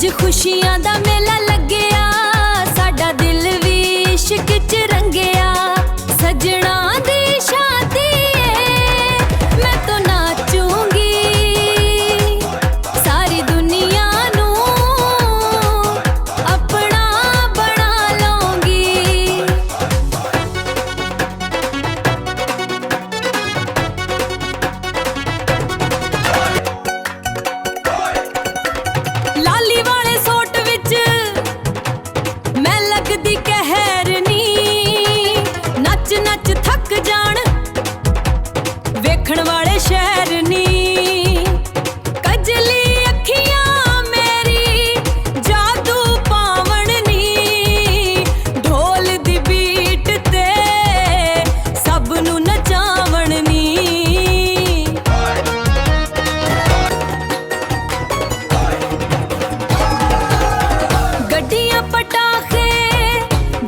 अज खुशियां दा मेला लग्या, साडा दिल भी इश्क च रंगया। सजना दी शादी है मैं तो नाचूंगी, सारी दुनिया नू अपना बना लूंगी। लाली वाले सोट विच मैं लगदी कहर नी, नच नच थक जान वेखण वाले शहर नी। कजली अखियां मेरी जादू पावण नी, ढोल दी बीट ते सब नू नचावण नी। गड्डियां पटाखे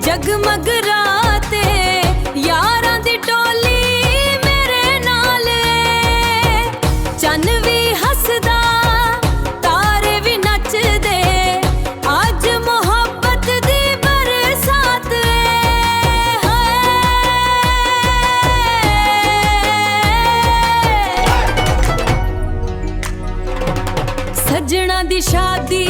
जगमग राते, यारां दी टोली मेरे नाल। चन्न भी हसदा तारे भी नचदे, अज मोहब्बत दी बरसात है। सजना दी शादी